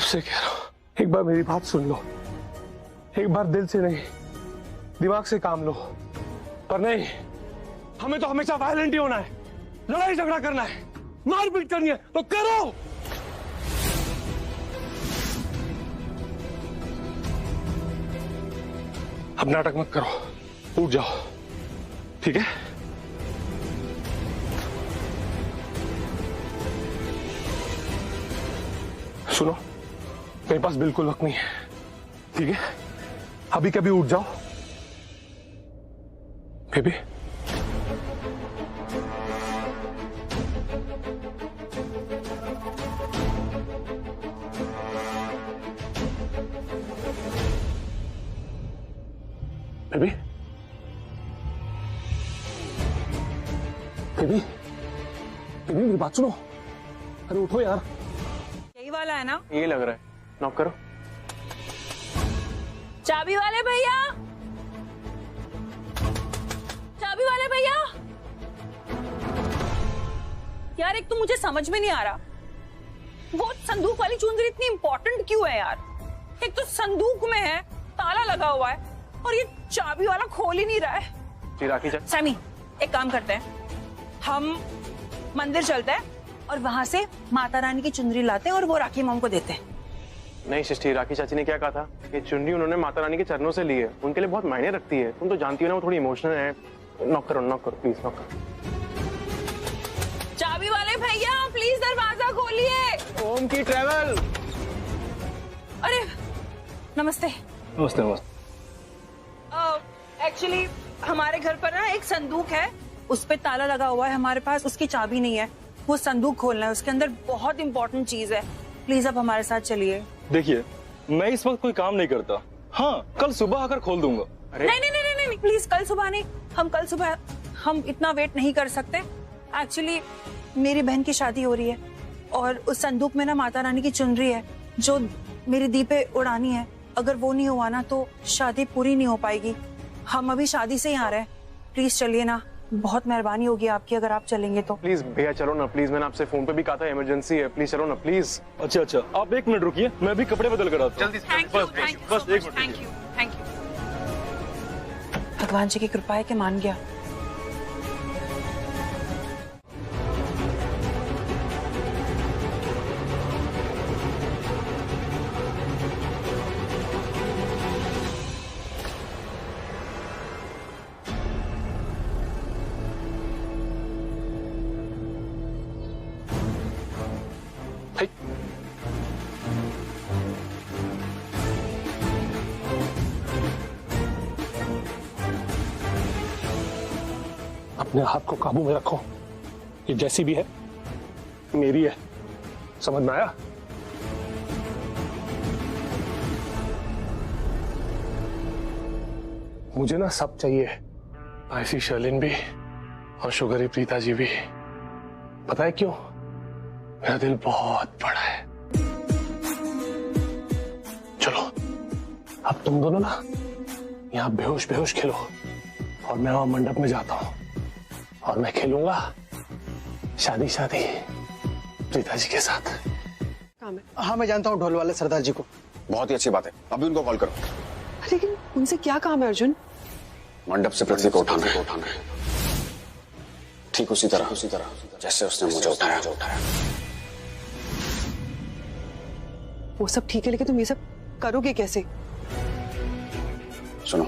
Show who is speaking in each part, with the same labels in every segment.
Speaker 1: आपसे कह रहा हूं, एक बार मेरी बात सुन लो। एक बार दिल से नहीं, दिमाग से काम लो। पर नहीं, हमें तो हमेशा वायलेंट ही होना है, लड़ाई झगड़ा करना है, मारपीट करनी है तो करो। अब नाटक मत करो, उठ जाओ, ठीक है? सुनो, मेरे पास बिल्कुल वक्त नहीं है, ठीक है? अभी कभी उठ जाओ। बेबी, बेबी, बेबी, बेबी मेरी बात सुनो। अरे उठो यार।
Speaker 2: यही वाला है ना?
Speaker 1: ये लग रहा है, नॉक करो।
Speaker 2: चाबी वाले भैया, चाबी वाले भैया। यार एक तो मुझे समझ में नहीं आ रहा, वो संदूक वाली चुंदरी इतनी इंपॉर्टेंट क्यों है यार? एक तो संदूक में है, ताला लगा हुआ है, और ये चाबी वाला खोल ही नहीं रहा है।
Speaker 1: राखी
Speaker 2: सैमी, एक काम करते हैं, हम मंदिर चलते हैं और वहां से माता रानी की चुनरी लाते हैं और वो राखी मॉम को देते हैं।
Speaker 1: नहीं सृष्टि, राखी चाची ने क्या कहा था? ये चुनरी उन्होंने माता रानी के चरणों से ली है, उनके लिए बहुत मायने रखती है। तुम तो जानती हो ना, वो थोड़ी इमोशनल है। नॉक करो प्लीज, नॉक करो।
Speaker 2: चाबी वाले भैया प्लीज दरवाजा खोलिए।
Speaker 1: ओम की ट्रैवल।
Speaker 2: अरे नमस्ते।
Speaker 1: नमस्ते नमस्ते।
Speaker 2: एक्चुअली हमारे घर पर ना एक संदूक है, उस पे ताला लगा हुआ है, हमारे पास उसकी चाबी नहीं है। वो संदूक खोलना है, उसके अंदर बहुत इंपॉर्टेंट चीज है। प्लीज आप हमारे साथ चलिए।
Speaker 3: देखिए, मैं इस वक्त कोई काम नहीं करता। हाँ, कल सुबह आकर खोल दूंगा।
Speaker 2: नहीं, प्लीज कल सुबह नहीं। कल सुबह हम इतना वेट नहीं कर सकते। एक्चुअली मेरी बहन की शादी हो रही है और उस संदूक में ना माता रानी की चुनरी है जो मेरी दी पे उड़ानी है। अगर वो नहीं हुआ ना तो शादी पूरी नहीं हो पाएगी। हम अभी शादी से ही आ रहे हैं, प्लीज चलिए ना, बहुत मेहरबानी होगी आपकी अगर आप चलेंगे तो।
Speaker 1: प्लीज भैया चलो ना, प्लीज। मैंने आपसे फोन पे भी कहा था इमरजेंसी है, प्लीज चलो ना प्लीज।
Speaker 3: अच्छा, आप 1 मिनट रुकिए, मैं भी कपड़े बदल कर आता हूँ।
Speaker 1: जल्दी
Speaker 3: बस 1 मिनट।
Speaker 2: Thank you. भगवान जी की कृपा है कि मान गया।
Speaker 1: अपने हाथ को काबू में रखो। ये जैसी भी है मेरी है, समझ में आया? मुझे ना सब चाहिए, ऐसी शर्लिन भी और शुगरी प्रीता जी भी। पता है क्यों? मेरा दिल बहुत बड़ा है। चलो अब तुम दोनों ना यहाँ बेहोश बेहोश खेलो और मैं वहां मंडप में जाता हूँ और मैं खेलूंगा शादी शादी प्रीता जी के साथ।
Speaker 4: हाँ मैं जानता हूँ ढोल वाले सरदार जी को।
Speaker 5: बहुत ही अच्छी बात है, अभी उनको कॉल करो।
Speaker 6: लेकिन उनसे क्या काम है अर्जुन?
Speaker 5: मंडप से पृथ्वी को उठाना है, ठीक उसी तरह जैसे उसने मुझे उठाया।
Speaker 6: वो सब ठीक है, लेकिन तुम ये सब करोगे कैसे?
Speaker 5: सुनो,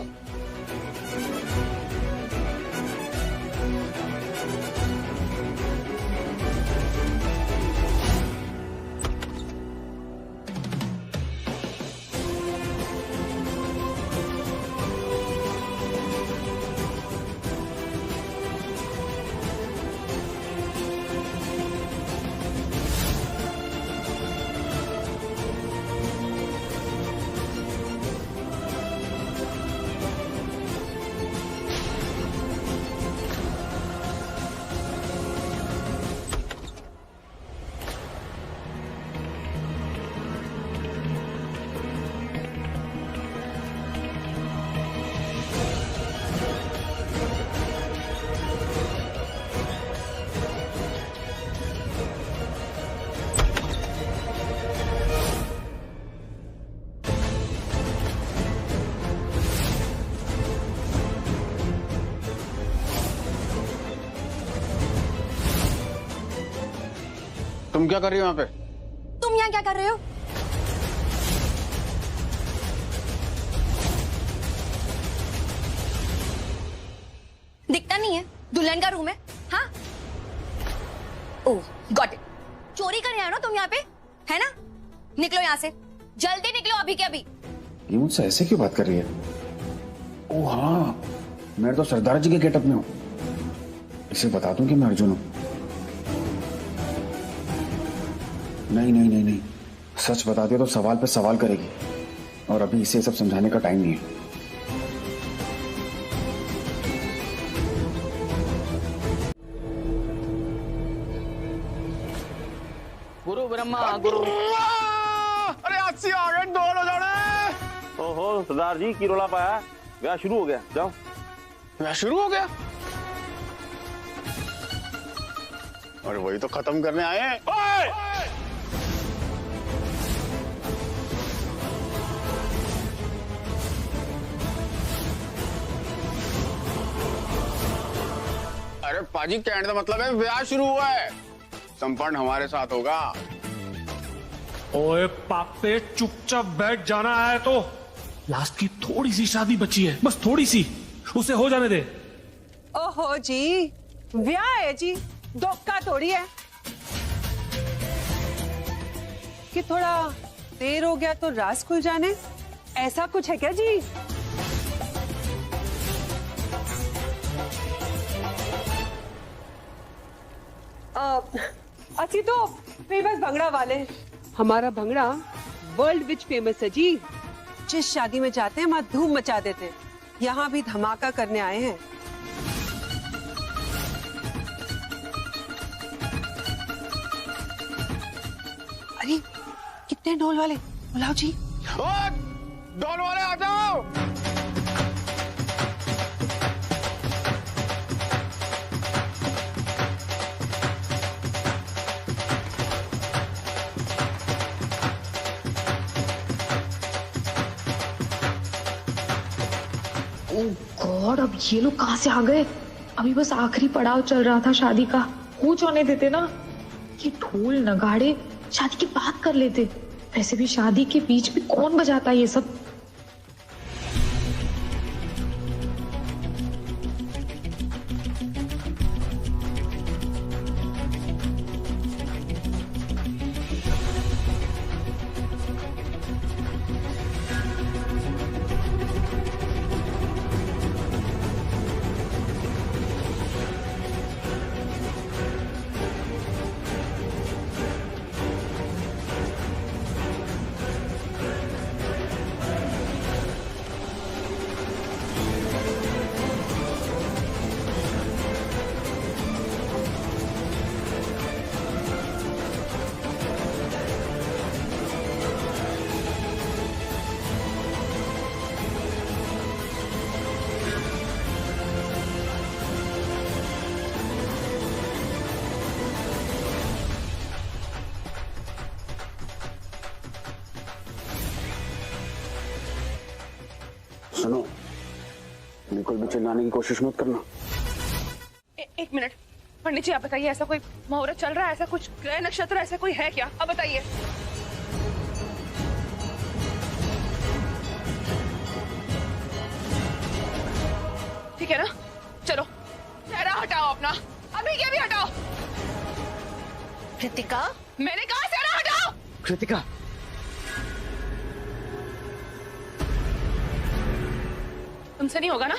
Speaker 5: तुम क्या कर रही हो यहाँ पे?
Speaker 7: तुम यहाँ क्या कर रहे हो? दिखता नहीं है? दुल्हन का रूम है। हाँ, ओह गॉट इट। चोरी करने आए हो ना तुम यहाँ पे, है ना? निकलो यहाँ से, जल्दी निकलो अभी के अभी।
Speaker 5: ये मुझसे ऐसे क्यों बात कर रही है? ओह हाँ, मैं तो सरदार जी के गेटअप में हूँ। इसे बता दूं कि मैं अर्जुन हूं। नहीं नहीं नहीं नहीं, सच बता दिया तो सवाल पे सवाल करेगी, और अभी इसे सब समझाने का टाइम नहीं है।
Speaker 8: गुरु ब्रह्मा गुरु।
Speaker 3: अरे आज से आ गए, ढोल हो जाने।
Speaker 9: ओहो सरदार जी की रोला पाया, ब्याह शुरू हो गया। जाओ।
Speaker 5: ब्याह शुरू हो गया? और वही तो खत्म करने आए हैं। अरे पाजी, कहने का मतलब है ब्याह शुरू हुआ है, संपन्न हमारे साथ होगा।
Speaker 1: ओए पापे, चुपचाप बैठ जाना है तो। लास्ट की थोड़ी सी शादी बची है, बस थोड़ी सी, उसे हो जाने दे।
Speaker 6: ओहो जी, ब्याह है जी, धोखा थोड़ी है कि थोड़ा देर हो गया तो राज खुल जाने, ऐसा कुछ है क्या जी? अच्छी तो फेमस भंगड़ा वाले, हमारा भंगड़ा वर्ल्ड विच फेमस है जी। जिस शादी में जाते हैं वहां धूम मचा देते हैं, यहाँ भी धमाका करने आए हैं। अरे कितने ढोल वाले, बुलाओ जी।
Speaker 5: ढोल वाले आ जाओ।
Speaker 10: गॉड, अब ये लोग कहाँ से आ गए? अभी बस आखिरी पड़ाव चल रहा था शादी का, हो जाने देते ना। ये ढोल नगाड़े शादी की बात कर लेते। वैसे भी शादी के बीच में कौन बजाता है ये सब?
Speaker 5: सुनो, बिल्कुल भी चिल्लाने की कोशिश मत करना।
Speaker 11: एक मिनट पंडित जी, आप बताइए, ऐसा कोई मुहूर्त चल रहा है, ऐसा कुछ ग्रह नक्षत्र ऐसा कोई है क्या? अब बताइए। ठीक है ना, चलो चेहरा हटाओ अपना, अभी के भी हटाओ। कृतिका, मैंने कहा चेहरा हटाओ।
Speaker 8: कृतिका,
Speaker 11: तुमसे नहीं होगा ना?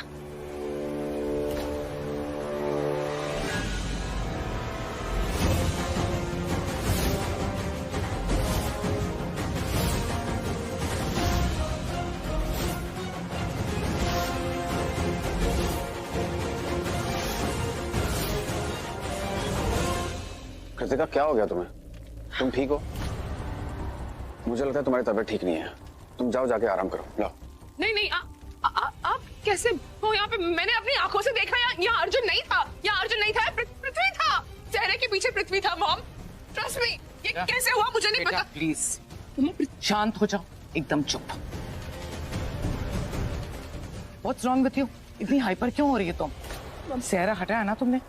Speaker 5: कृतिका, क्या हो गया तुम्हें? तुम ठीक हो? मुझे लगता है तुम्हारी तबीयत ठीक नहीं है, तुम जाओ जाके आराम करो। लो।
Speaker 11: नहीं नहीं, आप कैसे हो यहाँ पे? मैंने अपनी आंखों से देखा, यहाँ अर्जुन नहीं था, यहाँ अर्जुन नहीं था, पृथ्वी था, चेहरे के पीछे पृथ्वी था। मॉम, ट्रस्ट मी, ये कैसे हुआ मुझे नहीं पता।
Speaker 8: प्लीज शांत हो जाओ, एकदम चुप। What's wrong with you? इतनी हाइपर क्यों हो रही है तुम? सेहरा हटाया ना तुमने,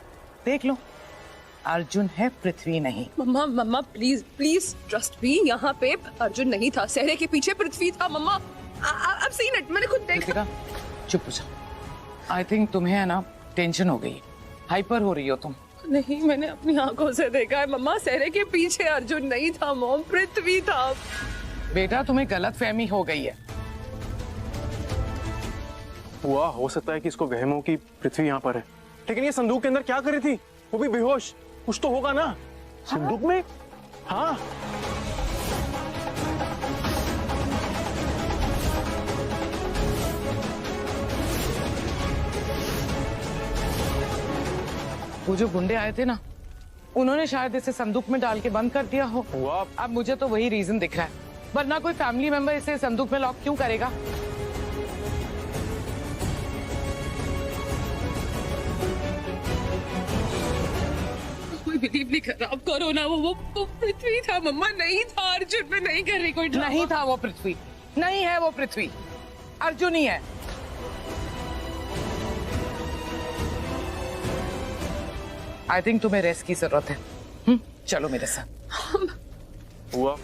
Speaker 8: देख लो। अर्जुन है, पृथ्वी नहीं।
Speaker 11: मम्मा मम्मा प्लीज प्लीज ट्रस्ट मी, यहाँ पे अर्जुन नहीं था, सहरे के पीछे पृथ्वी था। मम्मा I've seen it, मैंने खुद देखा।
Speaker 8: चुप हो जाओ। आई थिंक तुम्हें है ना टेंशन हो गई, हाइपर हो रही हो तुम।
Speaker 11: नहीं, मैंने अपनी आंखों से देखा है मम्मा, सहरे के पीछे अर्जुन नहीं था मॉम, पृथ्वी था।
Speaker 8: बेटा तुम्हें गलत फहमी हो गई है।
Speaker 3: हुआ हो सकता है कि इसको वहम हो कि पृथ्वी यहाँ पर है, लेकिन ये संदूक के अंदर क्या कर रही थी? वो भी बेहोश, कुछ तो होगा ना संदूक में। हाँ
Speaker 8: वो जो गुंडे आए थे ना, उन्होंने शायद इसे संदूक में डाल के बंद कर दिया हो। अब मुझे तो वही रीजन दिख रहा है, वरना कोई फैमिली मेंबर इसे संदूक में लॉक क्यों करेगा?
Speaker 11: कोई बिलीव नहीं कर रहा, अब करो ना। वो पृथ्वी था मम्मा, नहीं था अर्जुन। में नहीं कर रही कोई ड्रामा।
Speaker 8: नहीं था वो पृथ्वी, नहीं है वो पृथ्वी, अर्जुन ही है। आई थिंक तुम्हें रेस्ट की जरूरत है। चलो मेरे साथ।
Speaker 3: हुआ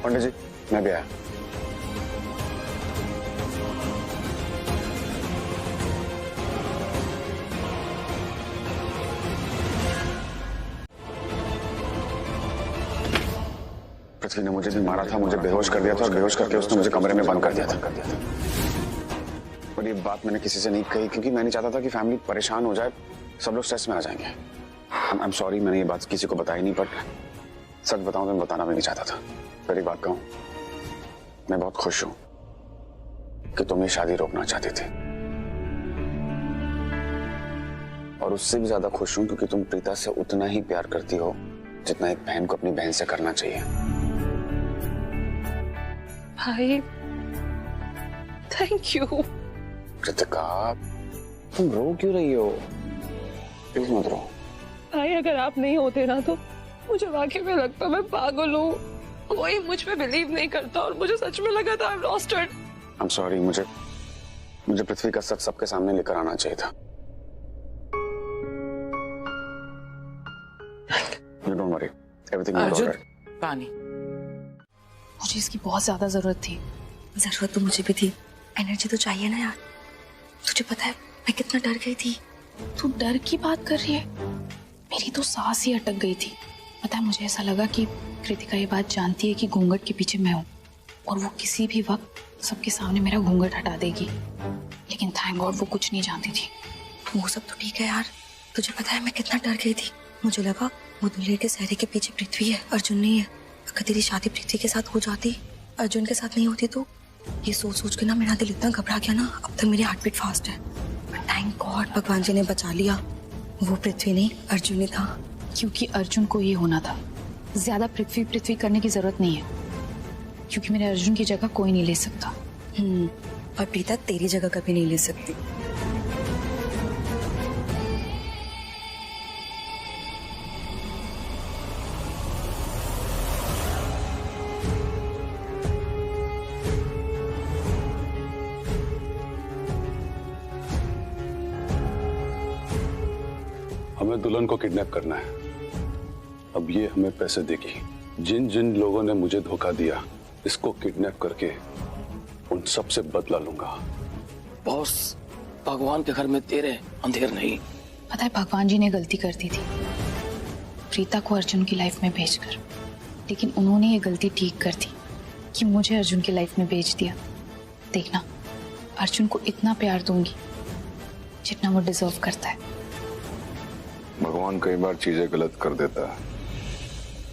Speaker 5: पंडित जी, मैं भी आया। पृथ्वी ने मुझे भी मारा था, मुझे बेहोश कर दिया था और बेहोश करके उसने मुझे कमरे में बंद कर दिया था। और ये बात मैंने किसी से नहीं कही क्योंकि मैं नहीं चाहता था कि फैमिली परेशान हो जाए, सब लोग स्ट्रेस में आ जाएंगे। आई एम सॉरी, मैंने ये बात किसी को बताई नहीं, बट सच बताऊं तो मैं बताना भी नहीं चाहता था। फिर एक बात कहूं, मैं बहुत खुश हूं कि तुम ये शादी रोकना चाहती थी, और उससे भी ज्यादा खुश हूं क्योंकि तुम प्रीता से उतना ही प्यार करती हो जितना एक बहन को अपनी बहन से करना चाहिए।
Speaker 11: भाई थैंक यू।
Speaker 5: कृतिका, तुम रो क्यों रही हो? प्लीज मत रो।
Speaker 11: भाई अगर आप नहीं होते ना तो मुझे वाकई में लगता मैं पागल हूँ, कोई मुझ पे बिलीव नहीं करता और मुझे सच में लगा था I am lost it.
Speaker 5: I am sorry, मुझे पृथ्वी का सच सबके सामने लेकर आना चाहिए था। You don't worry, everything will be all right.
Speaker 8: पानी।
Speaker 10: मुझे इसकी बहुत ज्यादा जरूरत थी।
Speaker 7: जरूरत तो मुझे भी थी, एनर्जी तो चाहिए ना यार। तुझे पता है मैं कितना डर गई थी।
Speaker 10: तू डर की बात कर रही है? मेरी तो सांस ही अटक गई थी। पता है, मुझे ऐसा लगा कि कृतिका ये बात जानती है कि घूंघट के पीछे मैं हूँ और वो किसी भी वक्त सबके सामने मेरा घूंघट हटा देगी, लेकिन थैंक गॉड वो कुछ नहीं जानती थी।
Speaker 7: वो सब तो ठीक है यार, तुझे पता है मैं कितना डर गई थी। मुझे लगा वो दुल्हे के सहरे के पीछे पृथ्वी है, अर्जुन नहीं है। अगर तेरी शादी पृथ्वी के साथ हो जाती, अर्जुन के साथ नहीं होती तो ये सोच सोच के ना मेरा दिल इतना घबरा गया ना, अब तक मेरी हार्टबीट फास्ट है। थैंक गॉड भगवान जी ने बचा लिया, वो पृथ्वी नहीं अर्जुन ही था।
Speaker 10: क्योंकि अर्जुन को ये होना था। ज्यादा पृथ्वी पृथ्वी करने की जरूरत नहीं है, क्योंकि मेरे अर्जुन की जगह कोई नहीं ले सकता।
Speaker 7: और प्रीता तेरी जगह कभी नहीं ले सकती।
Speaker 12: हमें दुल्हन को किडनैप करना है। अब ये हमें पैसे देगी। जिन जिन लोगों ने मुझे धोखा दिया, इसको किडनैप करके उन सब से बदला लूंगा।
Speaker 8: बॉस, भगवान के घर में तेरे अंधेर नहीं।
Speaker 10: पता है, भगवान जी ने गलती कर दी थी प्रीता को अर्जुन की लाइफ में भेजकर, लेकिन उन्होंने ये गलती ठीक कर दी कि मुझे अर्जुन की लाइफ में भेज दिया। देखना, अर्जुन को इतना प्यार दूंगी जितना वो डिजर्व करता है।
Speaker 12: भगवान कई बार चीजें गलत कर देता है,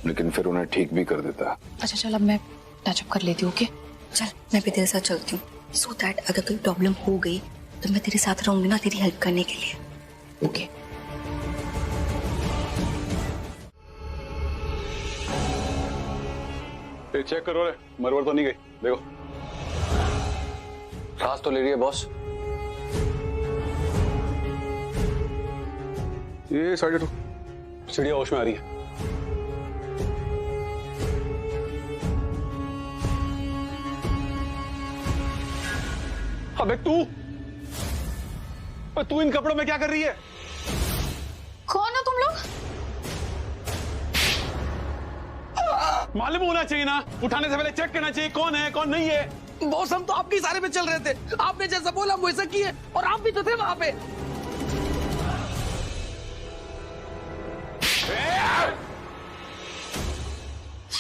Speaker 12: लेकिन फिर उन्हें ठीक भी कर देता है।
Speaker 10: अच्छा चल, अब मैं टचअप कर लेती हूँ। ओके
Speaker 7: चल, मैं भी तेरे साथ चलती हूँ, सो दैट अगर कोई प्रॉब्लम हो गई तो मैं तेरे साथ रहूंगी ना, तेरी हेल्प करने के लिए।
Speaker 10: ओके।
Speaker 12: चेक करो रे, मरवर तो नहीं गई? देखो,
Speaker 3: सांस तो ले रही है बॉस।
Speaker 12: ये साइड हटो, चिड़िया होश में आ रही है।
Speaker 3: अबे तू
Speaker 1: तू इन कपड़ों में क्या कर रही है?
Speaker 11: कौन हो तुम लोग?
Speaker 1: मालूम होना चाहिए ना, उठाने से पहले चेक करना चाहिए कौन है कौन नहीं है।
Speaker 13: बॉस हम तो आपके इशारे पे चल रहे थे, आपने जैसा बोला हम वैसा किए, और आप भी तो थे वहां पे।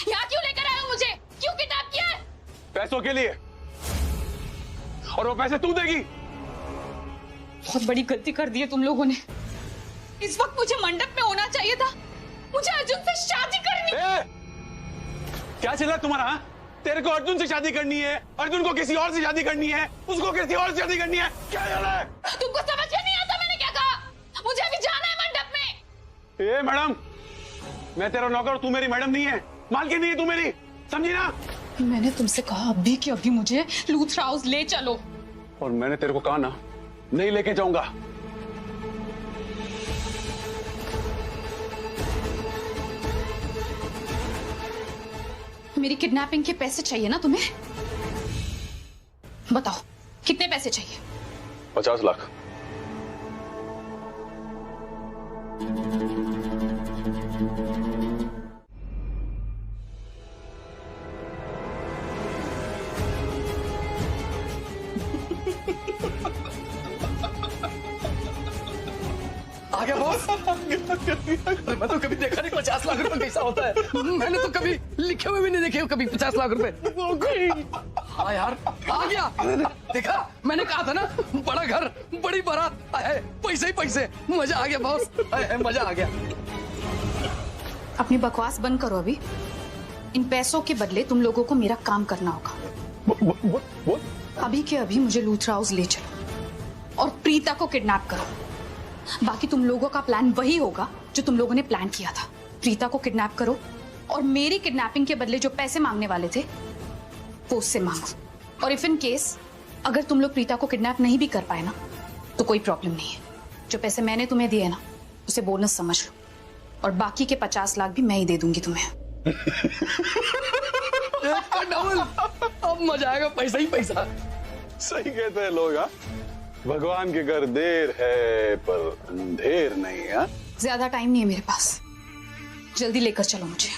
Speaker 11: यहाँ क्यों लेकर आए हो मुझे? क्यों किडनैप किया है?
Speaker 1: पैसों के लिए, और वो पैसे तू देगी।
Speaker 11: बहुत बड़ी गलती कर दी है तुम लोगों ने। इस वक्त मुझे मंडप में होना चाहिए था, मुझे अर्जुन से शादी करनी।
Speaker 1: क्या चल रहा है तुम्हारा? हाँ? तेरे को अर्जुन से शादी करनी है, अर्जुन को किसी और से शादी करनी है, उसको किसी और से शादी करनी है, क्या चल रहा है?
Speaker 11: तुमको समझ में नहीं आता मैंने क्या कहा? मुझे अभी जाना है मंडप में।
Speaker 1: मैडम, मैं तेरा नौकर, तू मेरी मैडम नहीं है, मालकिन नहीं है तू मेरी, समझी ना?
Speaker 11: मैंने तुमसे कहा अभी कि अभी मुझे लूथरा हाउस ले चलो,
Speaker 1: और मैंने तेरे को कहा ना, नहीं लेके जाऊंगा।
Speaker 11: मेरी किडनैपिंग के पैसे चाहिए ना तुम्हें? बताओ कितने पैसे चाहिए?
Speaker 12: 50 लाख।
Speaker 13: आ गया बॉस। मैं तो कभी देखा नहीं 50 लाख रुपए कैसा होता है। मैंने तो कभी लिखे हुए भी नहीं देखे कभी 50 लाख रुपए। हाँ यार आ गया। देखा मैंने कहा था ना, बड़ा घर बड़ी बारात, पैसे ही पैसे। मजा आ गया बॉस, मजा आ गया।
Speaker 11: अपनी बकवास बंद करो अभी। इन पैसों के बदले तुम लोगों को मेरा काम करना होगा। अभी के अभी मुझे लूथरा हाउस ले चलो और प्रीता को किडनैप करो। बाकी तुम लोगों का प्लान वही होगा जो तुम लोगों ने प्लान किया था। प्रीता को किडनैप करो और मेरी किडनैपिंग के बदले जो पैसे मांगने वाले थे वो उससे मांगो। और इफ इन केस अगर तुम लोग प्रीता को किडनैप नहीं भी कर पाए ना तो कोई प्रॉब्लम नहीं है। जो पैसे मैंने तुम्हें दिए ना उसे बोनस समझ लो, और बाकी के 50 लाख भी मैं ही दे दूंगी तुम्हें।
Speaker 13: डबल, अब मजा आएगा, पैसा ही पैसा।
Speaker 12: सही कहते हैं लोग। भगवान के घर देर है पर अंधेर नहीं है।
Speaker 11: ज्यादा टाइम नहीं है मेरे पास, जल्दी लेकर चलो मुझे।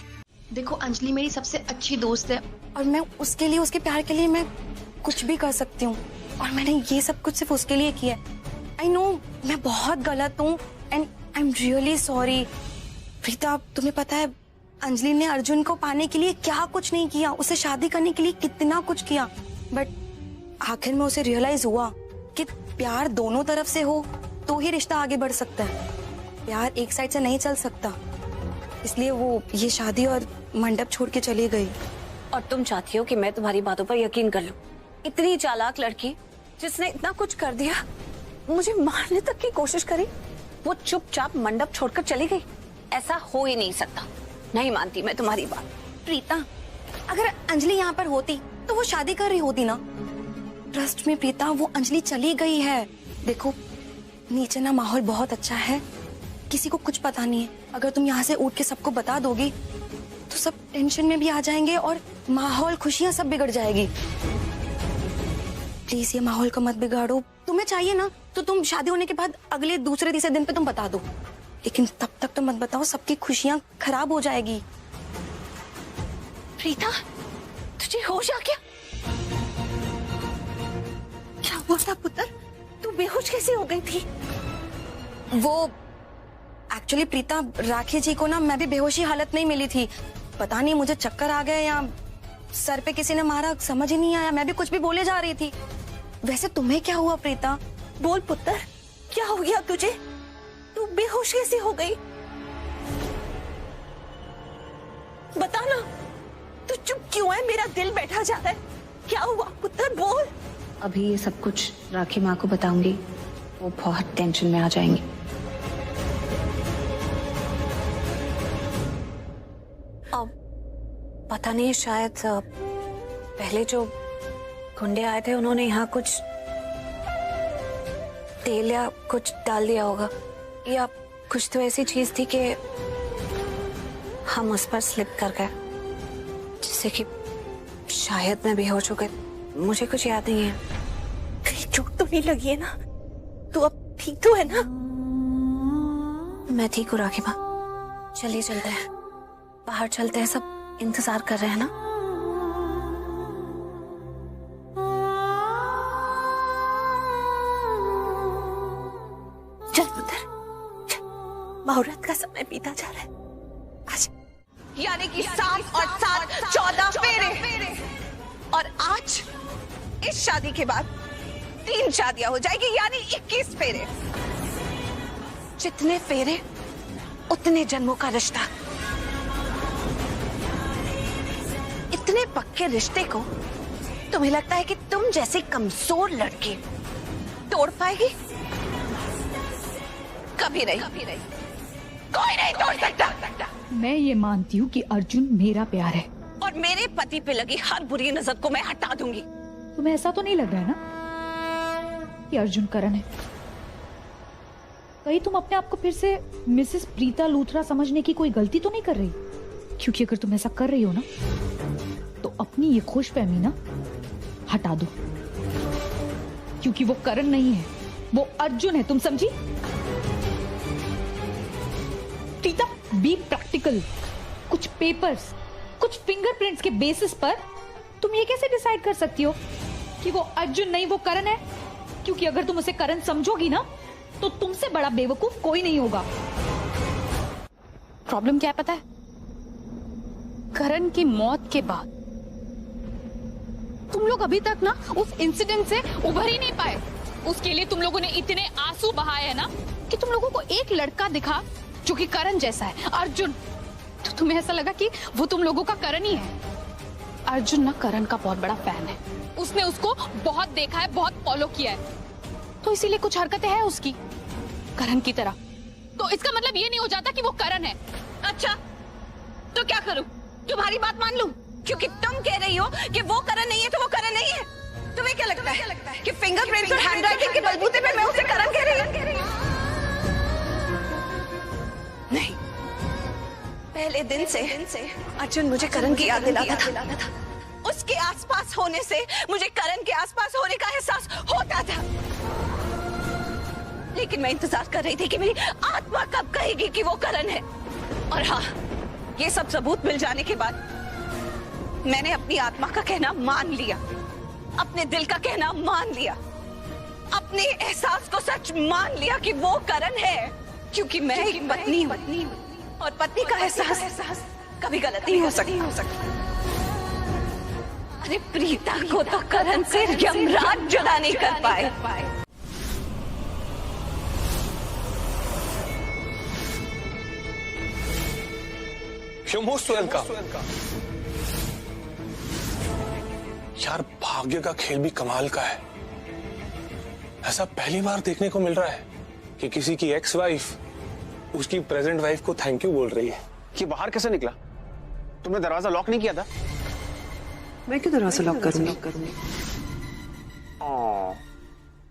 Speaker 7: देखो अंजलि मेरी सबसे अच्छी दोस्त है और मैं उसके लिए, उसके प्यार के लिए मैं कुछ भी कर सकती हूँ, और मैंने ये सब कुछ सिर्फ उसके लिए किया है। आई नो मैं बहुत गलत हूँ and I am really sorry. Preeta तुम्हें पता है अंजलि ने अर्जुन को पाने के लिए क्या कुछ नहीं किया, उसे शादी करने के लिए कितना कुछ किया, बट आखिर में उसे रियलाइज हुआ कि प्यार दोनों तरफ से हो तो ही रिश्ता आगे बढ़ सकता है। प्यार एक साइड से नहीं चल सकता, इसलिए वो ये शादी और मंडप छोड़ के चली गई।
Speaker 2: और तुम चाहती हो कि मैं तुम्हारी बातों पर यकीन कर लूं? इतनी चालाक लड़की जिसने इतना कुछ कर दिया, मुझे मारने तक की कोशिश करी, वो चुपचाप मंडप छोड़कर चली गई? ऐसा हो ही नहीं सकता। नहीं मानती मैं तुम्हारी बात।
Speaker 7: प्रीता अगर अंजलि यहाँ पर होती तो वो शादी कर रही होती ना। ट्रस्ट में प्रीता, वो अंजलि चली गई है। देखो नीचे ना माहौल बहुत अच्छा है, किसी को कुछ पता नहीं है। अगर तुम यहाँ से उठ के सबको बता दोगी तो सब टेंशन में भी आ जाएंगे और माहौल, खुशियाँ सब बिगड़ जाएगी। प्लीज ये माहौल को मत बिगाड़ो। तुम्हें चाहिए ना तो तुम शादी होने के बाद अगले दूसरे तीसरे दिन पे तुम बता दो, लेकिन तब तक तो मत बताओ, सबकी खुशियाँ खराब हो जाएगी।
Speaker 2: प्रीता तुझे होश आ गया? क्या हुआ था पुत्र? तू बेहोश कैसे हो गई थी?
Speaker 7: वो एक्चुअली प्रीता, राखी जी को ना मैं भी बेहोशी हालत में मिली थी। पता नहीं मुझे चक्कर आ गए या सर पे किसी ने मारा, समझ ही नहीं आया। मैं भी कुछ भी बोले जा रही थी। वैसे तुम्हें क्या हुआ प्रीता?
Speaker 2: बोल पुत्र, क्या हो गया तुझे? तू बेहोश कैसे हो गई? बता ना, तू चुप क्यों है? मेरा दिल बैठा जा रहा है। क्या हुआ पुत्र, बोल।
Speaker 14: अभी ये सब कुछ राखी माँ को बताऊंगी, वो बहुत टेंशन में आ जाएंगी।
Speaker 2: पता नहीं, शायद पहले जो गुंडे आए थे उन्होंने यहाँ कुछ तेल या कुछ डाल दिया होगा, या कुछ तो ऐसी चीज थी कि हम उस पर स्लिप कर गए, जिससे कि शायद मैं बेहोश हो गई। मुझे कुछ याद नहीं है। कहीं चोट तो नहीं लगी है ना? तू अब ठीक तो है ना?
Speaker 14: मैं ठीक हूँ राखी माँ। चलिए चलते हैं, बाहर चलते हैं, सब इंतजार कर रहे हैं ना।
Speaker 2: चल पुत्र, मुहूर्त का समय बीता जा रहा है। आज
Speaker 15: यानी कि 7 और 7 14 फेरे, और आज इस शादी के बाद 3 शादियां हो जाएगी, यानी 21 फेरे। जितने फेरे उतने जन्मों का रिश्ता। इतने पक्के रिश्ते को तुम्हें लगता है कि तुम जैसी कमजोर लड़की तोड़ पाएगी? कभी नहीं, कभी नहीं, कोई नहीं तोड़ सकता।
Speaker 10: मैं ये मानती हूँ कि अर्जुन मेरा प्यार है,
Speaker 15: और मेरे पति पे लगी हर बुरी नजर को मैं हटा दूंगी।
Speaker 10: तुम्हें ऐसा तो नहीं लग रहा है ना कि अर्जुन करण है? कहीं तुम अपने आप को फिर से मिसेस प्रीता लूथरा समझने की कोई गलती तो नहीं कर रही? क्योंकि अगर तुम ऐसा कर रही हो ना, तो अपनी ये खुशफहमी ना हटा दो, क्योंकि वो करण नहीं है, वो अर्जुन है, तुम समझी? Preeta, be practical. कुछ पेपर्स, कुछ फिंगरप्रिंट्स के बेसिस पर तुम ये कैसे डिसाइड कर सकती हो कि वो अर्जुन नहीं वो करण है? क्योंकि अगर तुम उसे करण समझोगी ना, तो तुमसे बड़ा बेवकूफ कोई नहीं होगा।
Speaker 11: प्रॉब्लम क्या है पता है? करण की मौत के बाद तुम लोग अभी तक ना उस इंसिडेंट से उभर ही नहीं पाए। उसके लिए तुम लोगों ने इतने आंसू बहाए हैं ना कि तुम लोगों को एक लड़का दिखा जो कि करण जैसा है, अर्जुन, तो तुम्हें ऐसा लगा कि वो तुम लोगों का करण ही है। अर्जुन ना करण का बहुत बड़ा फैन है, उसने उसको बहुत देखा है, बहुत फॉलो किया है, तो इसीलिए कुछ हरकतें हैं उसकी करण की तरह। तो इसका मतलब ये नहीं हो जाता कि वो करण है।
Speaker 15: अच्छा, तो क्या करूं? तुम्हारी बात मान लूं? क्योंकि तुम कह रही हो कि वो करण नहीं है तो वो करण नहीं है। तुम्हें क्या लगता है कि फिंगरप्रिंट्स और हैंडराइटिंग के बलबूते पे मैं उसे करण कह रही हूं? नहीं, पहले दिन से अर्जुन मुझे करण की याद दिलाता था। उसके आसपास होने से मुझे करण के आसपास होने का एहसास होता था, लेकिन मैं इंतजार कर रही थी कि मेरी आत्मा कब कहेगी कि वो करण है। और हाँ, ये सब सबूत मिल जाने के बाद मैंने अपनी आत्मा का कहना मान लिया, अपने दिल का कहना मान लिया, अपने एहसास को सच मान लिया कि वो करण है। क्योंकि मैं एक पत्नी हूँ, और पत्नी का एहसास कभी गलत नहीं हो सकता। अरे प्रीता को तो करण से यमराज जुदा नहीं कर पाए।
Speaker 1: You're most welcome. यार, भाग्य का खेल भी कमाल का है। ऐसा पहली बार देखने को मिल रहा है कि किसी की एक्स वाइफ उसकी प्रेजेंट वाइफ को थैंक यू बोल रही है।
Speaker 5: कि बाहर कैसे निकला? तुमने दरवाजा लॉक नहीं किया था?
Speaker 6: मैं क्यों दरवाजा लॉक करूंगी?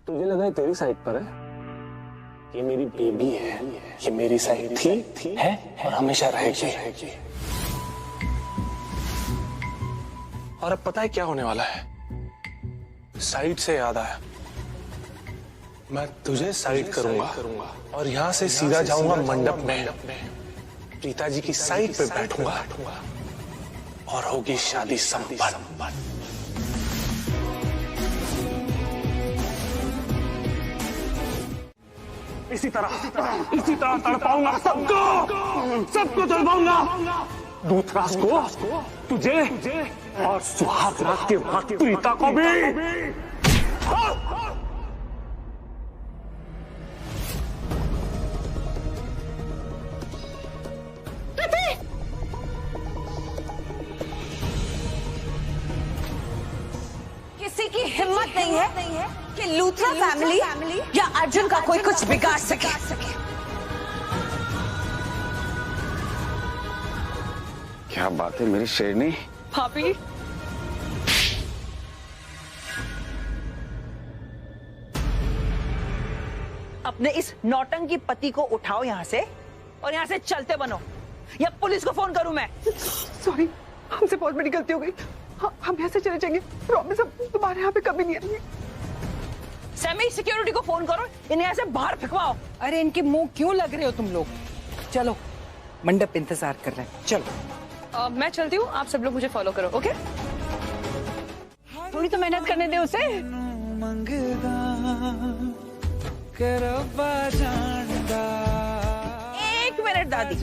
Speaker 1: तुझे लगा है तेरी साइड पर है? ये मेरी बेबी है, ये मेरी साइड थी है और हमेशा रहेगी। और अब पता है क्या होने वाला है? साइड से याद आया, मैं तुझे साइड करूंगा और यहाँ से सीधा जाऊंगा मंडप में, प्रीता जी की साइड पे बैठूंगा और होगी शादी संपन्न। इसी तरह तड़पाऊंगा सबको तड़पाऊंगा। दूतराज को, तुझे और सुहाग रात के वक्त प्रीता को भी।
Speaker 15: किसी की हिम्मत नहीं है कि लूथरा फैमिली या अर्जुन का कोई कुछ बिगाड़ सके।
Speaker 5: क्या बात है मेरी शेरनी।
Speaker 11: भाभी,
Speaker 15: अपने इस नौटंकी पति को उठाओ यहाँ से और यहाँ से चलते बनो, या पुलिस को फोन करूं मैं?
Speaker 6: सॉरी, हमसे बहुत बड़ी गलती हो गई। हम यहाँ से चले जाएंगे, प्रॉमिस, हम तुम्हारे यहाँ पे कभी नहीं आएंगे।
Speaker 2: सेमी सिक्योरिटी को फोन करो, इन्हें ऐसे बाहर फेंकवाओ।
Speaker 8: अरे इनके मुंह क्यों लग रहे हो तुम लोग? चलो मंडप इंतजार कर रहे हैं, चलो।
Speaker 11: मैं चलती हूँ, आप सब लोग मुझे फॉलो करो, ओके?
Speaker 2: थोड़ी तो मेहनत करने दे उसे। एक मिनट दादी,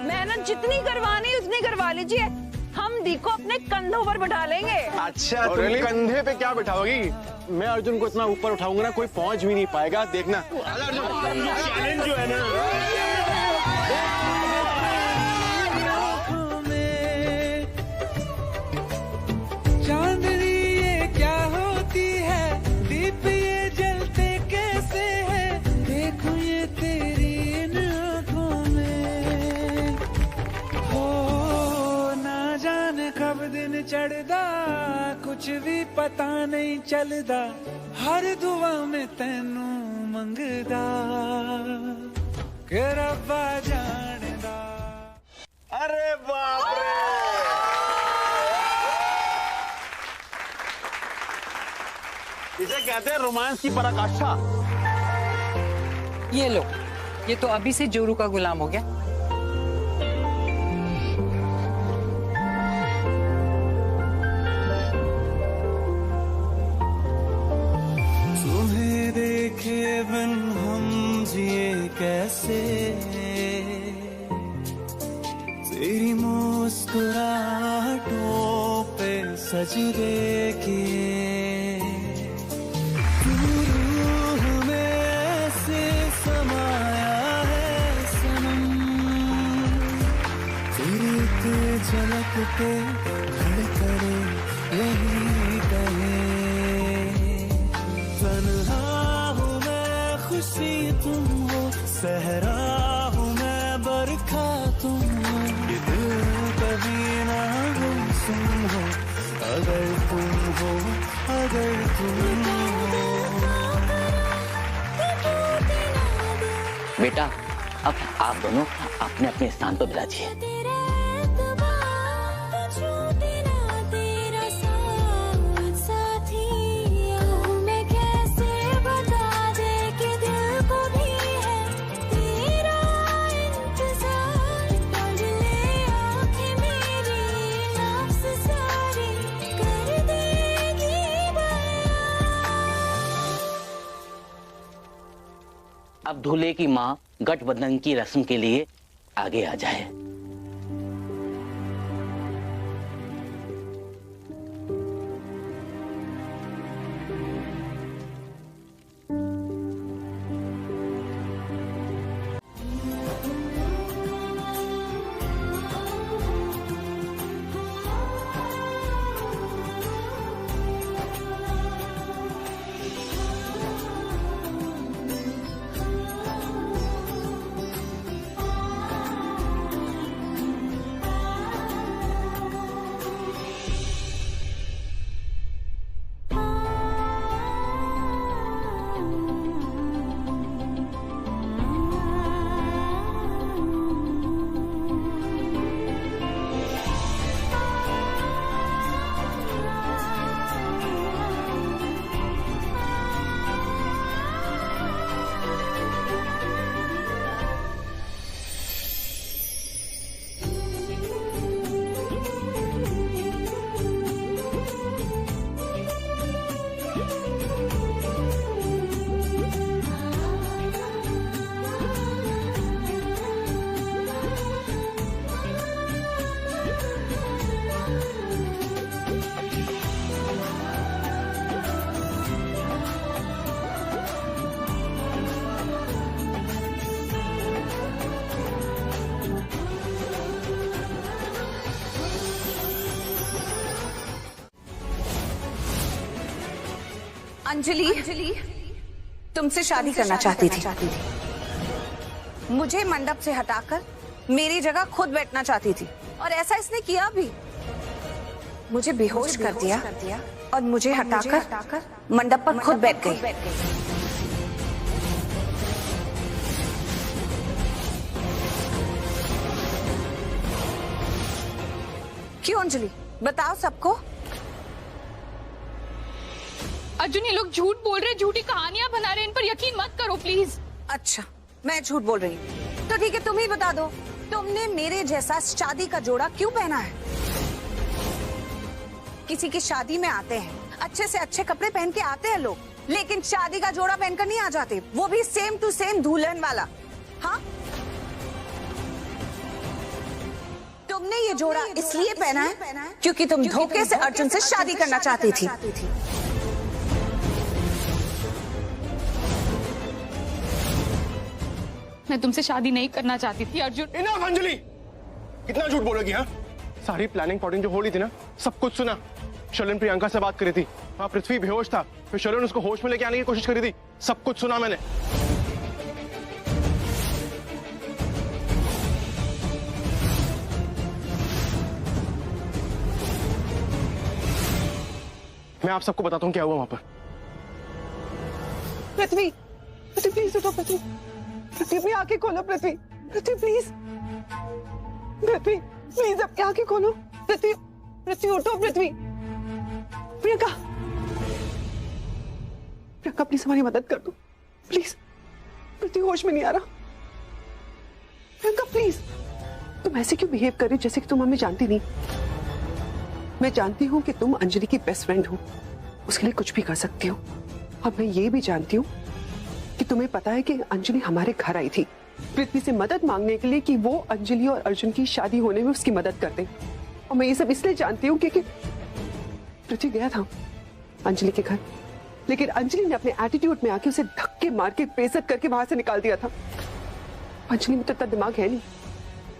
Speaker 2: मेहनत जितनी करवानी उतनी करवा लीजिए, हम दी को अपने कंधों पर बैठा लेंगे।
Speaker 3: अच्छा, तुम कंधे पे क्या बैठाओगी? मैं अर्जुन को इतना ऊपर उठाऊंगा ना, कोई पहुंच भी नहीं पाएगा, देखना। चैलेंज जो है ना।
Speaker 16: चांदनी ये क्या होती है, दीप ये जलते कैसे है, देखूं ये तेरी इन आँखों में। हो ना जाने कब दिन चढ़दा, कुछ भी पता नहीं चलदा, हर दुआ में तैनू मंगदा, के रब्बा जानदा।
Speaker 3: अरे बाप रे! इसे कहते हैं रोमांस की पराकाष्ठा।
Speaker 8: ये लो, ये तो अभी से जोरू का गुलाम हो गया।
Speaker 16: तुम्हें देखे बिन हम जिए कैसे, तेरी मुस्कुराहटों पे सजदे किए, झलकते धड़कने यही कहे, तन्हा हूँ मैं खुशी तुम हो, सहरा हूँ मैं बरखा तुम हो, ये दिल कभी ना गुमसुम हो, अगर तुम हो, अगर तुम हो।
Speaker 17: बेटा, अब आप दोनों अपने अपने स्थान पर बिराजिए। अब दूल्हे की माँ गठबंधन की रस्म के लिए आगे आ जाए।
Speaker 15: अंजलि तुमसे शादी करना चाहती थी। मुझे मंडप से हटाकर मेरी जगह खुद बैठना चाहती थी, और ऐसा इसने किया भी। मुझे बेहोश कर दिया और मुझे हटाकर मंडप पर खुद बैठ गई। क्यों अंजलि, बताओ सबको।
Speaker 11: अर्जुन, ये लोग झूठ बोल रहे, झूठी कहानियां बना रहे, इन पर यकीन मत करो प्लीज।
Speaker 15: अच्छा, मैं झूठ बोल रही हूँ तो ठीक है, तुम ही बता दो, तुमने मेरे जैसा शादी का जोड़ा क्यों पहना है? किसी की शादी में आते हैं, अच्छे से अच्छे कपड़े पहन के आते हैं लोग, लेकिन शादी का जोड़ा पहनकर नहीं आ जाते, वो भी सेम टू सेम दुल्हन वाला। हाँ, तुमने ये जोड़ा इसलिए पहना है क्योंकि तुम धोखे से अर्जुन से शादी करना चाहती थी।
Speaker 11: मैं तुमसे शादी नहीं करना चाहती थी अर्जुन।
Speaker 3: इनाफ अंजलि, कितना झूठ बोलोगी? हाँ, सारी प्लानिंग प्लॉटिंग जो हो रही थी ना, सब कुछ सुना। शर्लिन प्रियंका से बात करी थी, हाँ पृथ्वी बेहोश था, फिर शर्लिन उसको होश में लेके आने की कोशिश करी थी, सब कुछ सुना मैंने। मैं आप सबको बताता हूँ क्या हुआ वहां पर।
Speaker 6: पृथ्वी, पृथ्वी प्लीज उठो, पृथ्वी, पृथ्वी अपनी आंखें खोलो, पृथ्वी, पृथ्वी प्लीज, पृथ्वी प्लीज अपनी आंखें खोलो, पृथ्वी, पृथ्वी उठो, पृथ्वी, प्रियंका, प्रियंका प्लीज हमारी मदद कर दो, प्लीज, पृथ्वी होश में नहीं आ रहा, प्रियंका प्लीज। तुम ऐसे क्यों बिहेव कर रही हो जैसे कि तुम हमें जानती नहीं? मैं जानती हूँ कि तुम अंजलि की बेस्ट फ्रेंड हो, उसके लिए कुछ भी कर सकती हो, और मैं ये भी जानती हूँ कि तुम्हें पता है कि अंजलि हमारे घर आई थी पृथ्वी से मदद मांगने के लिए कि वो अंजलि और अर्जुन की शादी होने में उसकी मदद कर दे। और मैं ये सब इसलिए जानती हूँ क्योंकि पृथ्वी गया था अंजलि के घर, लेकिन अंजलि ने अपने एटीट्यूड में आके उसे धक्के मार के बेइज्जत करके वहां से निकाल दिया था। अंजलि में तो इतना दिमाग है नहीं,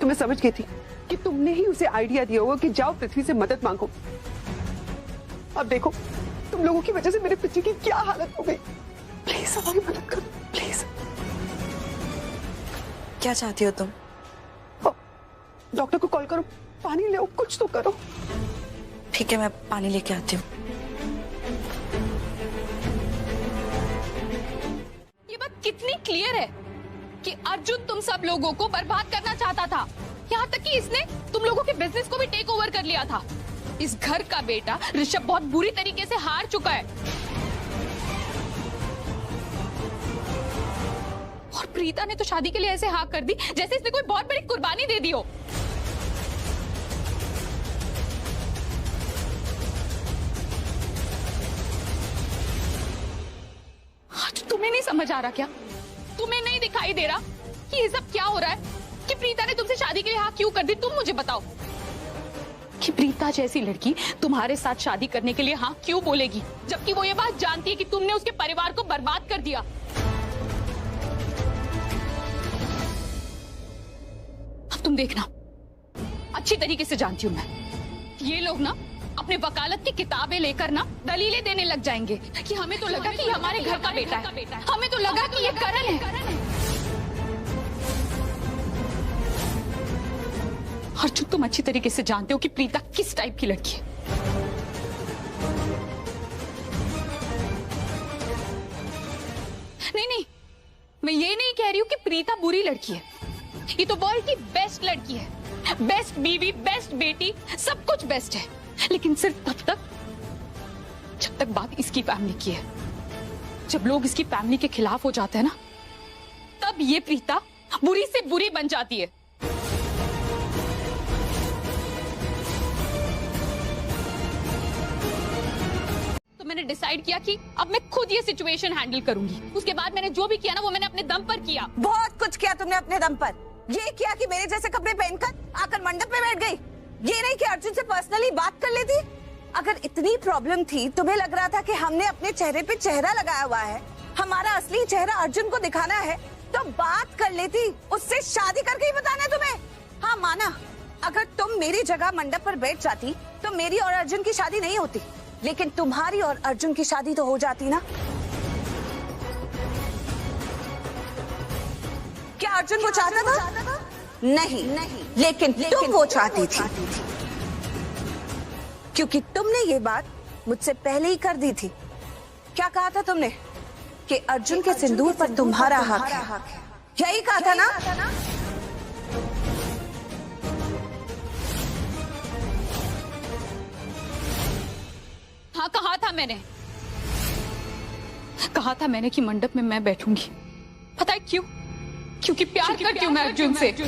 Speaker 6: तो मैं समझ गई थी कि तुमने ही उसे आइडिया दिया होगा कि जाओ पृथ्वी से मदद मांगो। अब देखो, तुम लोगों की वजह से मेरे पृथ्वी की क्या हालत हो गई। प्लीज हमारी मदद करो, प्लीज।
Speaker 2: क्या चाहती हो तुम?
Speaker 6: डॉक्टर को कॉल करो, पानी ले आओ, कुछ तो करो।
Speaker 2: ठीक है, मैं पानी लेके आती हूँ।
Speaker 11: ये बात कितनी क्लियर है कि अर्जुन तुम सब लोगों को बर्बाद करना चाहता था, यहाँ तक कि इसने तुम लोगों के बिजनेस को भी टेक ओवर कर लिया था। इस घर का बेटा ऋषभ बहुत बुरी तरीके से हार चुका है, और प्रीता ने तो शादी के लिए ऐसे हाँ कर दी जैसे इसने कोई बहुत बड़ी कुर्बानी दे दी हो। आज तुम्हें नहीं समझ आ रहा क्या? तुम्हें नहीं दिखाई दे रहा कि ये सब क्या हो रहा है? कि प्रीता ने तुमसे शादी के लिए हाँ क्यों कर दी? तुम मुझे बताओ कि प्रीता जैसी लड़की तुम्हारे साथ शादी करने के लिए हाँ क्यों बोलेगी, जबकि वो ये बात जानती है कि तुमने उसके परिवार को बर्बाद कर दिया। अब तुम देखना, अच्छी तरीके से जानती हूँ मैं, ये लोग ना अपने वकालत की किताबें लेकर ना दलीलें देने लग जाएंगे कि हमें तो लगा कि हमारे घर का बेटा है, हमें तो लगा कि ये करण है। अर्जुन, तुम अच्छी तरीके से जानते हो कि प्रीता किस टाइप की लड़की है। नहीं, मैं ये नहीं कह रही हूँ कि प्रीता बुरी लड़की है, ये तो वर्ल्ड की बेस्ट लड़की है, बेस्ट बीवी, बेस्ट बेटी, सब कुछ बेस्ट है, लेकिन सिर्फ तब तक जब तक बात इसकी फैमिली की है। जब लोग इसकी फैमिली के खिलाफ हो जाते हैं ना, तब ये प्रीता बुरी से बुरी बन जाती है। तो मैंने डिसाइड किया कि अब मैं खुद ये सिचुएशन हैंडल करूंगी। उसके बाद मैंने जो भी किया ना, वो मैंने अपने दम पर किया।
Speaker 15: बहुत कुछ किया तुमने अपने दम पर। ये किया कि मेरे जैसे कपड़े पहनकर आकर मंडप में बैठ गई, ये नहीं कि अर्जुन से पर्सनली बात कर लेती। अगर इतनी प्रॉब्लम थी, तुम्हें लग रहा था कि हमने अपने चेहरे पे चेहरा लगाया हुआ है, हमारा असली चेहरा अर्जुन को दिखाना है, तो बात कर लेती, उससे शादी करके ही बताना तुम्हें। हाँ माना, अगर तुम मेरी जगह मंडप पर बैठ जाती तो मेरी और अर्जुन की शादी नहीं होती, लेकिन तुम्हारी और अर्जुन की शादी तो हो जाती ना। क्या अर्जुन वो चाहता था? नहीं, लेकिन तुम वो चाहती थी, क्योंकि तुमने ये बात मुझसे पहले ही कर दी थी। क्या कहा था तुमने? कि अर्जुन के सिंदूर पर तुम्हारा हक है, यही कहा था ना?
Speaker 11: हाँ, कहा था मैंने। कहा था मैंने कि मंडप में मैं बैठूंगी। पता है क्यों? क्योंकि प्यार करती हूँ मैं अर्जुन से। तो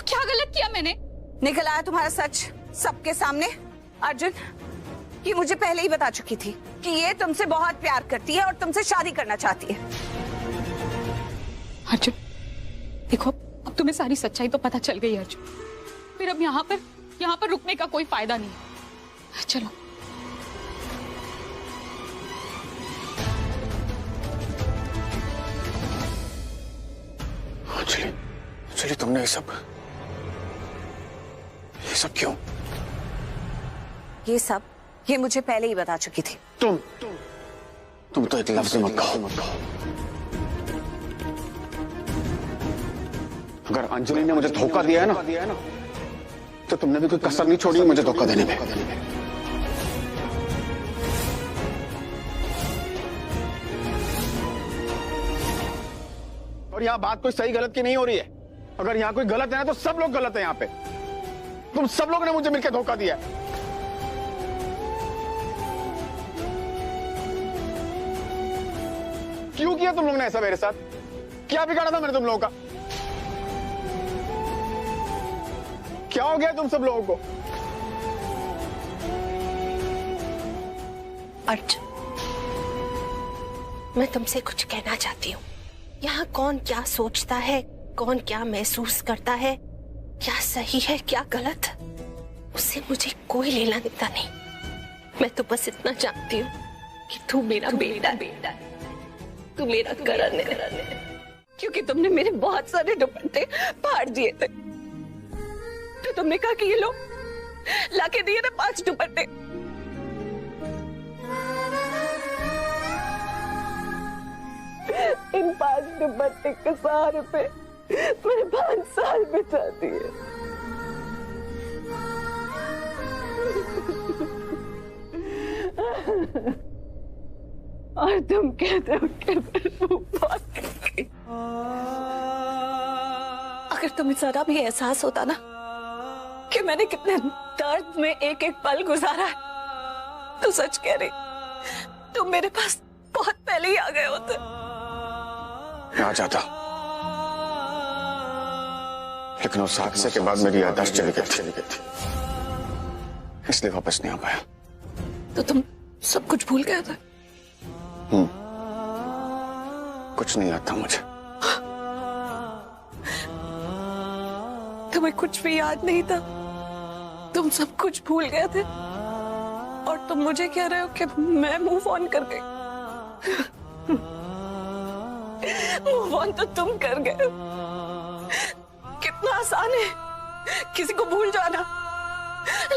Speaker 11: क्या गलत किया मैंने?
Speaker 15: निकल आया तुम्हारा सच सबके सामने। अर्जुन ये मुझे पहले ही बता चुकी थी कि ये तुमसे बहुत प्यार करती है और तुमसे शादी करना चाहती है।
Speaker 11: अर्जुन देखो, अब तुम्हें सारी सच्चाई तो पता चल गई अर्जुन। फिर अब यहाँ पर रुकने का कोई फायदा नहीं। चलो
Speaker 5: चलिए तुमने ये सब क्यों?
Speaker 15: ये मुझे पहले ही बता चुकी थी।
Speaker 5: तुम तो एक लफ्ज मत कहो। अगर अंजलि ने मुझे धोखा दिया है ना तो तुमने भी कोई कसर नहीं छोड़ी मुझे धोखा देने में।
Speaker 3: और यहाँ बात कोई सही गलत की नहीं हो रही है। अगर यहाँ कोई गलत है ना तो सब लोग गलत है। यहाँ पे तुम सब लोगों ने मुझे मिलकर धोखा दिया है। क्यों किया तुम लोगों ने ऐसा मेरे साथ? क्या बिगाड़ा था मैंने तुम लोगों का? क्या हो गया तुम सब लोगों को?
Speaker 18: अर्जुन मैं तुमसे कुछ कहना चाहती हूँ। यहाँ कौन क्या सोचता है, कौन क्या महसूस करता है, क्या सही है क्या गलत, उससे मुझे कोई लेना देना नहीं। मैं तो बस इतना जानती हूँ कि तू मेरा बेटा, तू मेरा करण है। क्योंकि तुमने मेरे बहुत सारे दुपट्टे फाड़ दिए थे, तो तुमने कहा कि ये लो, लाके दिए थे 5 दुपट्टे। इन 5 दुपट्टे के सहारे पे मैंने 5 साल बिता दिए। और तुम कहते हो कि अगर तुम्हें जरा भी एहसास होता ना कि मैंने कितने दर्द में एक एक पल गुजारा है, तो सच कह रही तुम मेरे पास बहुत पहले ही आ गए होते।
Speaker 5: आ जाता, लेकिन उस हादसे के बाद मेरी याददाश्त चली गई थी, इसलिए वापस नहीं आ पाया।
Speaker 18: तो तुम सब कुछ भूल गए थे?
Speaker 5: कुछ नहीं आता मुझे।
Speaker 18: तुम्हें कुछ भी याद नहीं था? तुम सब कुछ भूल गए थे और तुम मुझे कह रहे हो कि मैं मूव ऑन कर गई? मूव ऑन तो तुम कर गए। कितना आसान है किसी को भूल जाना,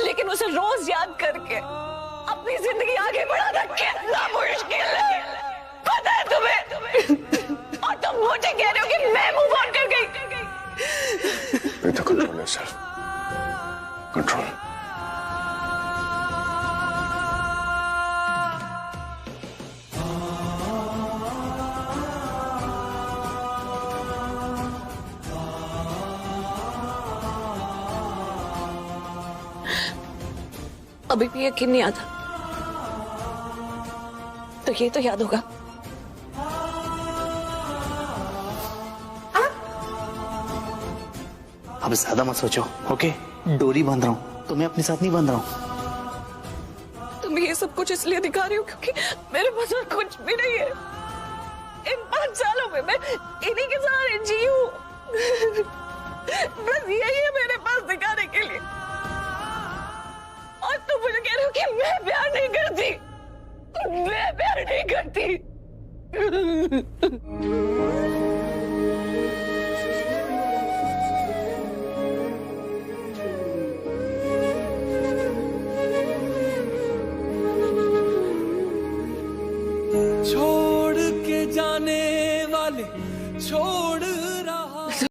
Speaker 18: लेकिन उसे रोज याद करके अपनी जिंदगी आगे बढ़ाना कितना मुश्किल है, पता है तुम्हें? और तुम मुझे कह रहे हो कि मैं मूव ऑन कर गई।
Speaker 5: Control yourself, control.
Speaker 18: अभी भी यकीन नहीं आता, तो ये तो याद होगा।
Speaker 13: अब ज्यादा मत सोचो, ओके? डोरी बांध रहा हूँ, तुम्हें अपने साथ नहीं बांध रहा हूँ।
Speaker 18: तुम ये सब कुछ इसलिए दिखा रही हो क्योंकि मेरे पास और कुछ भी नहीं है। इन 5 सालों में मैं इन्हीं के साथ जी हूँ।